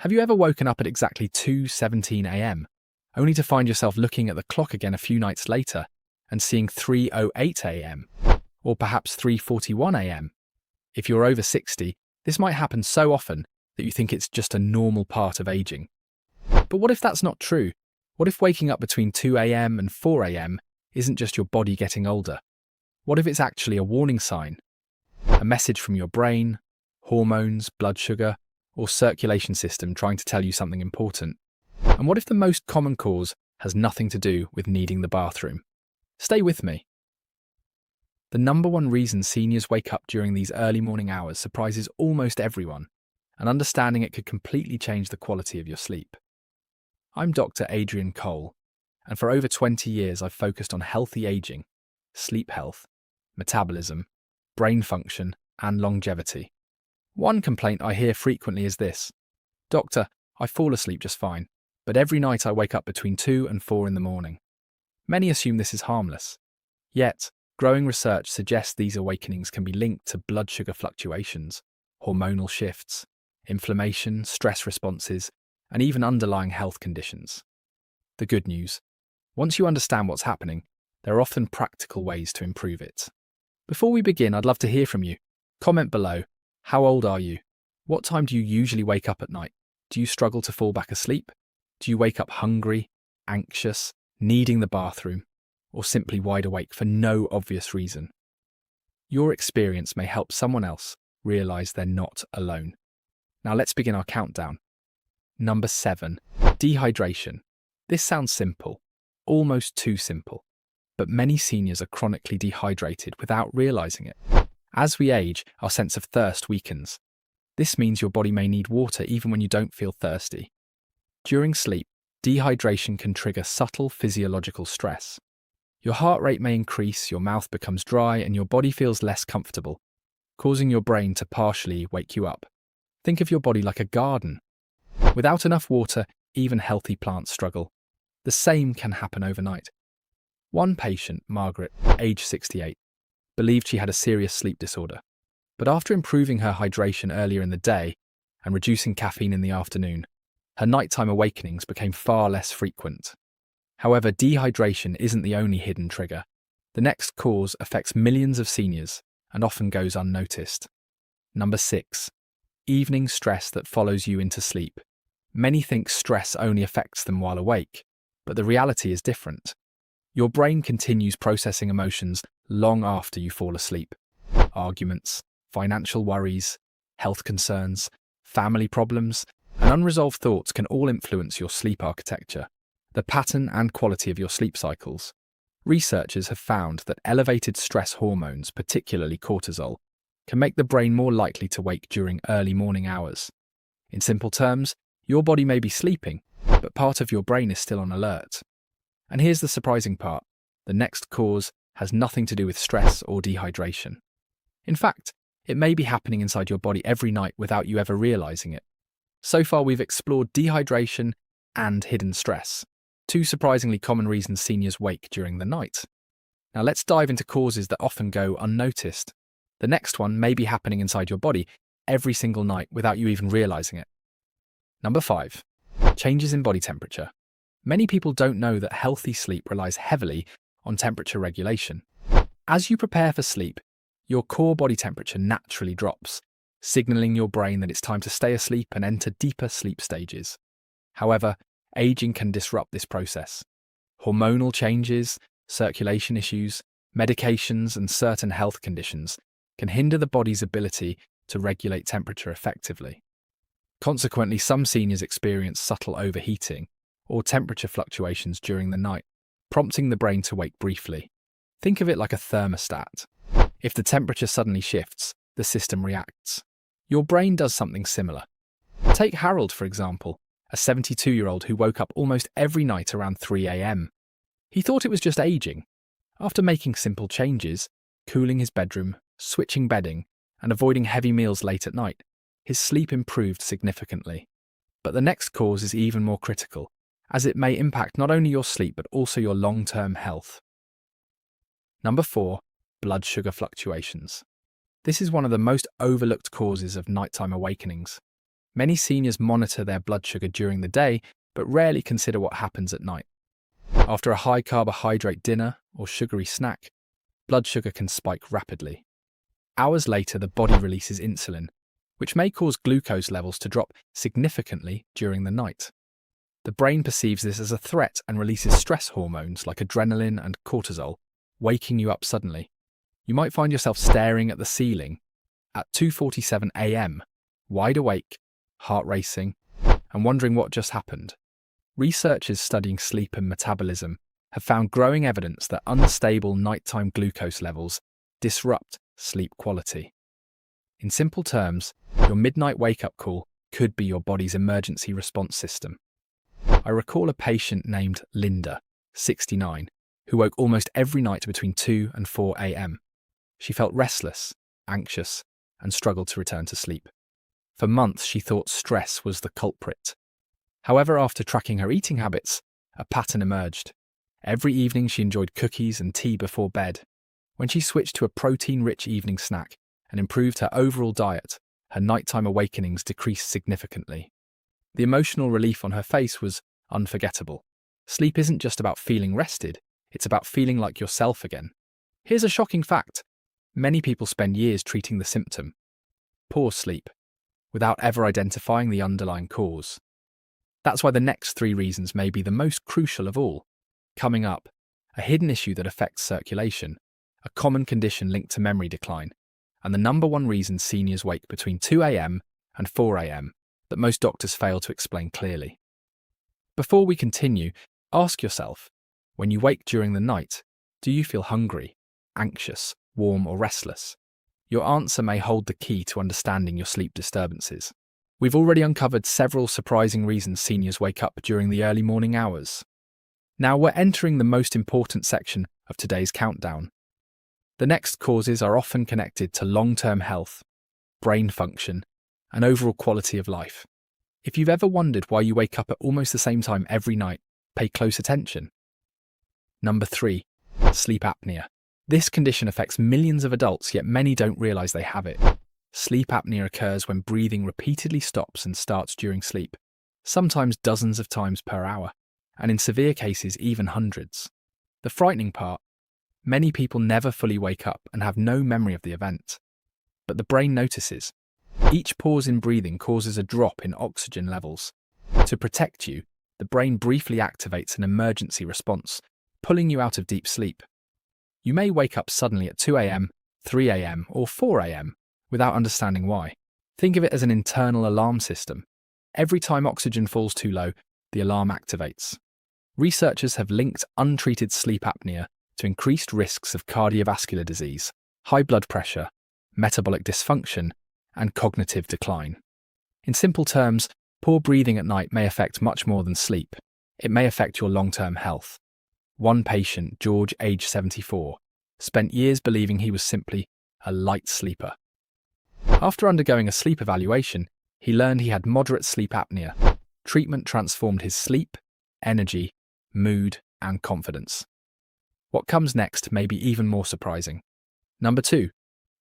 Have you ever woken up at exactly 2:17 a.m., only to find yourself looking at the clock again a few nights later and seeing 3:08 a.m., or perhaps 3:41 a.m.? If you're over 60, this might happen so often that you think it's just a normal part of aging. But what if that's not true? What if waking up between 2 a.m. and 4 a.m. isn't just your body getting older? What if it's actually a warning sign? A message from your brain, hormones, blood sugar, or circulation system trying to tell you something important? And what if the most common cause has nothing to do with needing the bathroom? Stay with me. The number one reason seniors wake up during these early morning hours surprises almost everyone, and understanding it could completely change the quality of your sleep. I'm Dr. Adrian Cole, and for over 20 years I've focused on healthy aging, sleep health, metabolism, brain function, and longevity. One complaint I hear frequently is this: "Doctor, I fall asleep just fine, but every night I wake up between 2 and 4 in the morning." Many assume this is harmless. Yet, growing research suggests these awakenings can be linked to blood sugar fluctuations, hormonal shifts, inflammation, stress responses, and even underlying health conditions. The good news: once you understand what's happening, there are often practical ways to improve it. Before we begin, I'd love to hear from you. Comment below. How old are you? What time do you usually wake up at night? Do you struggle to fall back asleep? Do you wake up hungry, anxious, needing the bathroom, or simply wide awake for no obvious reason? Your experience may help someone else realize they're not alone. Now let's begin our countdown. Number 7, dehydration. This sounds simple, almost too simple, but many seniors are chronically dehydrated without realizing it. As we age, our sense of thirst weakens. This means your body may need water even when you don't feel thirsty. During sleep, dehydration can trigger subtle physiological stress. Your heart rate may increase, your mouth becomes dry, and your body feels less comfortable, causing your brain to partially wake you up. Think of your body like a garden. Without enough water, even healthy plants struggle. The same can happen overnight. One patient, Margaret, age 68, believed she had a serious sleep disorder, but after improving her hydration earlier in the day and reducing caffeine in the afternoon, her nighttime awakenings became far less frequent. However, dehydration isn't the only hidden trigger. The next cause affects millions of seniors and often goes unnoticed. Number 6, evening stress that follows you into sleep. Many think stress only affects them while awake, but the reality is different. Your brain continues processing emotions long after you fall asleep. Arguments, financial worries, health concerns, family problems, and unresolved thoughts can all influence your sleep architecture, the pattern and quality of your sleep cycles. Researchers have found that elevated stress hormones, particularly cortisol, can make the brain more likely to wake during early morning hours. In simple terms, your body may be sleeping, but part of your brain is still on alert. And here's the surprising part: the next cause has nothing to do with stress or dehydration. In fact, it may be happening inside your body every night without you ever realizing it. So far, we've explored dehydration and hidden stress, two surprisingly common reasons seniors wake during the night. Now let's dive into causes that often go unnoticed. The next one may be happening inside your body every single night without you even realizing it. Number 5, changes in body temperature. Many people don't know that healthy sleep relies heavily on temperature regulation. As you prepare for sleep, your core body temperature naturally drops, signaling your brain that it's time to stay asleep and enter deeper sleep stages. However, aging can disrupt this process. Hormonal changes, circulation issues, medications, and certain health conditions can hinder the body's ability to regulate temperature effectively. Consequently, some seniors experience subtle overheating or temperature fluctuations during the night, prompting the brain to wake briefly. Think of it like a thermostat. If the temperature suddenly shifts, the system reacts. Your brain does something similar. Take Harold, for example, a 72-year-old who woke up almost every night around 3 a.m. He thought it was just aging. After making simple changes, cooling his bedroom, switching bedding, and avoiding heavy meals late at night, his sleep improved significantly. But the next cause is even more critical, as it may impact not only your sleep but also your long-term health. Number 4, blood sugar fluctuations. This is one of the most overlooked causes of nighttime awakenings. Many seniors monitor their blood sugar during the day, but rarely consider what happens at night. After a high carbohydrate dinner or sugary snack, blood sugar can spike rapidly. Hours later, the body releases insulin, which may cause glucose levels to drop significantly during the night. The brain perceives this as a threat and releases stress hormones like adrenaline and cortisol, waking you up suddenly. You might find yourself staring at the ceiling at 2:47 a.m., wide awake, heart racing, and wondering what just happened. Researchers studying sleep and metabolism have found growing evidence that unstable nighttime glucose levels disrupt sleep quality. In simple terms, your midnight wake-up call could be your body's emergency response system. I recall a patient named Linda, 69, who woke almost every night between 2 and 4 a.m. She felt restless, anxious, and struggled to return to sleep. For months, she thought stress was the culprit. However, after tracking her eating habits, a pattern emerged. Every evening, she enjoyed cookies and tea before bed. When she switched to a protein-rich evening snack and improved her overall diet, her nighttime awakenings decreased significantly. The emotional relief on her face was unforgettable. Sleep isn't just about feeling rested, it's about feeling like yourself again. Here's a shocking fact. Many people spend years treating the symptom, poor sleep, without ever identifying the underlying cause. That's why the next 3 reasons may be the most crucial of all. Coming up, a hidden issue that affects circulation, a common condition linked to memory decline, and the number 1 reason seniors wake between 2 a.m. and 4 a.m. that most doctors fail to explain clearly. Before we continue, ask yourself, when you wake during the night, do you feel hungry, anxious, warm, or restless? Your answer may hold the key to understanding your sleep disturbances. We've already uncovered several surprising reasons seniors wake up during the early morning hours. Now we're entering the most important section of today's countdown. The next causes are often connected to long-term health, brain function, and overall quality of life. If you've ever wondered why you wake up at almost the same time every night, pay close attention. Number 3, sleep apnea. This condition affects millions of adults, yet many don't realize they have it. Sleep apnea occurs when breathing repeatedly stops and starts during sleep, sometimes dozens of times per hour, and in severe cases even hundreds. The frightening part, many people never fully wake up and have no memory of the event. But the brain notices. Each pause in breathing causes a drop in oxygen levels. To protect you, the brain briefly activates an emergency response, pulling you out of deep sleep. You may wake up suddenly at 2 a.m., 3 a.m., or 4 a.m. without understanding why. Think of it as an internal alarm system. Every time oxygen falls too low, the alarm activates. Researchers have linked untreated sleep apnea to increased risks of cardiovascular disease, high blood pressure, metabolic dysfunction, and cognitive decline. In simple terms, poor breathing at night may affect much more than sleep. It may affect your long-term health. One patient, George, age 74, spent years believing he was simply a light sleeper. After undergoing a sleep evaluation, he learned he had moderate sleep apnea. Treatment transformed his sleep, energy, mood, and confidence. What comes next may be even more surprising. Number 2,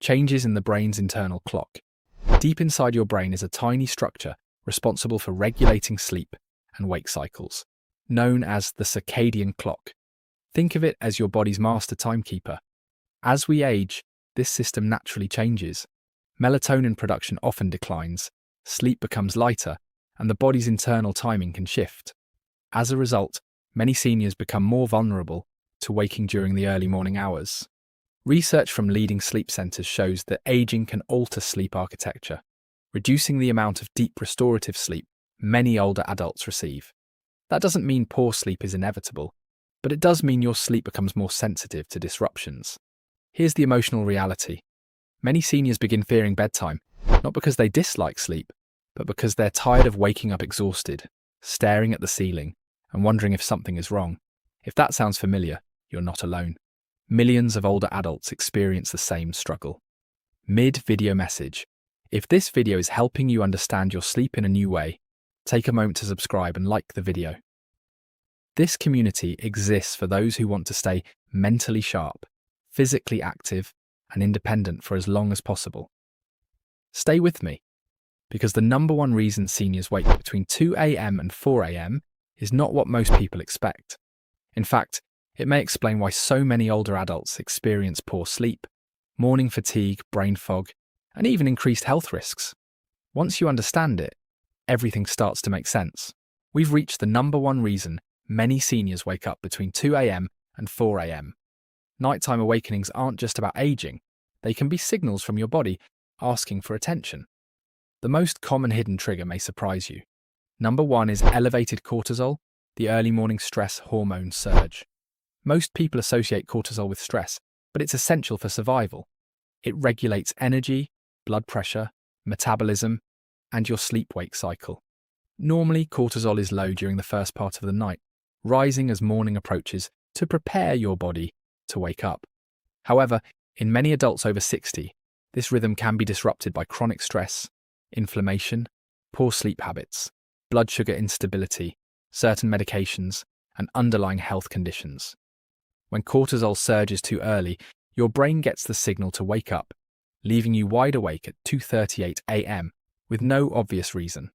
changes in the brain's internal clock. Deep inside your brain is a tiny structure responsible for regulating sleep and wake cycles, known as the circadian clock. Think of it as your body's master timekeeper. As we age, this system naturally changes. Melatonin production often declines, sleep becomes lighter, and the body's internal timing can shift. As a result, many seniors become more vulnerable to waking during the early morning hours. Research from leading sleep centers shows that aging can alter sleep architecture, reducing the amount of deep restorative sleep many older adults receive. That doesn't mean poor sleep is inevitable, but it does mean your sleep becomes more sensitive to disruptions. Here's the emotional reality. Many seniors begin fearing bedtime, not because they dislike sleep, but because they're tired of waking up exhausted, staring at the ceiling, and wondering if something is wrong. If that sounds familiar, you're not alone. Millions of older adults experience the same struggle. Mid-video message. If this video is helping you understand your sleep in a new way, take a moment to subscribe and like the video. This community exists for those who want to stay mentally sharp, physically active, and independent for as long as possible. Stay with me. because the number one reason seniors wake between 2 a.m. and 4 a.m. is not what most people expect. In fact, it may explain why so many older adults experience poor sleep, morning fatigue, brain fog, and even increased health risks. Once you understand it, everything starts to make sense. We've reached the number one reason many seniors wake up between 2 a.m. and 4 a.m. Nighttime awakenings aren't just about aging. They can be signals from your body asking for attention. The most common hidden trigger may surprise you. Number one is elevated cortisol, the early morning stress hormone surge. Most people associate cortisol with stress, but it's essential for survival. It regulates energy, blood pressure, metabolism, and your sleep-wake cycle. Normally, cortisol is low during the first part of the night, rising as morning approaches to prepare your body to wake up. However, in many adults over 60, this rhythm can be disrupted by chronic stress, inflammation, poor sleep habits, blood sugar instability, certain medications, and underlying health conditions. When cortisol surges too early, your brain gets the signal to wake up, leaving you wide awake at 2:38 a.m. with no obvious reason.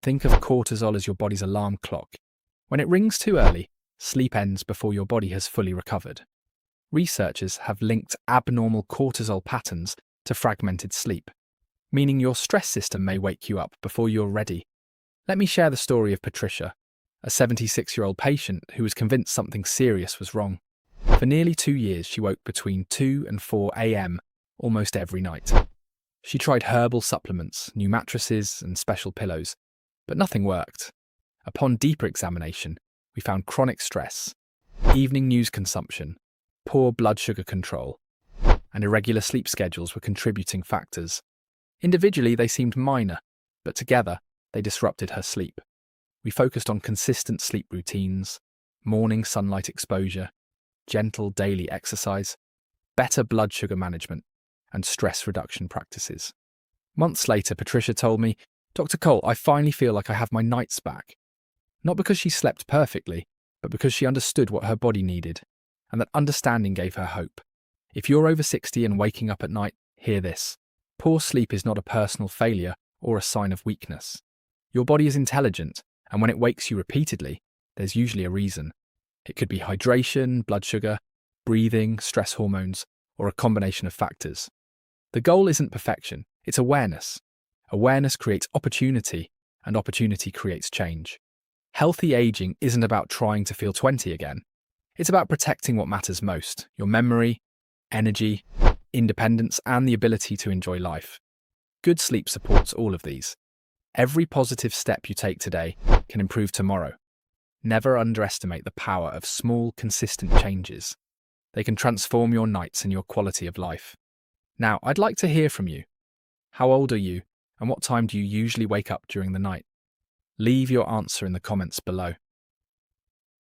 Think of cortisol as your body's alarm clock. When it rings too early, sleep ends before your body has fully recovered. Researchers have linked abnormal cortisol patterns to fragmented sleep, meaning your stress system may wake you up before you're ready. Let me share the story of Patricia, a 76-year-old patient who was convinced something serious was wrong. For nearly 2 years, she woke between 2 and 4 a.m. almost every night. She tried herbal supplements, new mattresses, and special pillows, but nothing worked. Upon deeper examination, we found chronic stress, evening news consumption, poor blood sugar control, and irregular sleep schedules were contributing factors. Individually, they seemed minor, but together, they disrupted her sleep. We focused on consistent sleep routines, morning sunlight exposure, gentle daily exercise, better blood sugar management, and stress reduction practices. Months later, Patricia told me, "Dr. Cole, I finally feel like I have my nights back." Not because she slept perfectly, but because she understood what her body needed, and that understanding gave her hope. If you're over 60 and waking up at night, hear this. Poor sleep is not a personal failure or a sign of weakness. Your body is intelligent, and when it wakes you repeatedly, there's usually a reason. It could be hydration, blood sugar, breathing, stress hormones, or a combination of factors. The goal isn't perfection, it's awareness. Awareness creates opportunity, and opportunity creates change. Healthy aging isn't about trying to feel 20 again. It's about protecting what matters most, your memory, energy, independence, and the ability to enjoy life. Good sleep supports all of these. Every positive step you take today can improve tomorrow. Never underestimate the power of small, consistent changes. They can transform your nights and your quality of life. Now, I'd like to hear from you. How old are you, and what time do you usually wake up during the night? Leave your answer in the comments below.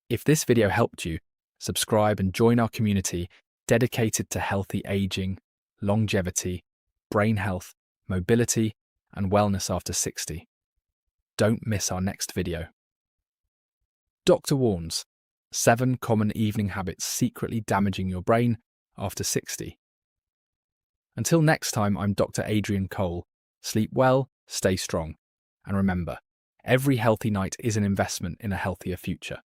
If this video helped you, subscribe and join our community dedicated to healthy aging, longevity, brain health, mobility, and wellness after 60. Don't miss our next video. Doctor warns, 7 common evening habits secretly damaging your brain after 60. Until next time, I'm Dr. Adrian Cole. Sleep well, stay strong, and remember, every healthy night is an investment in a healthier future.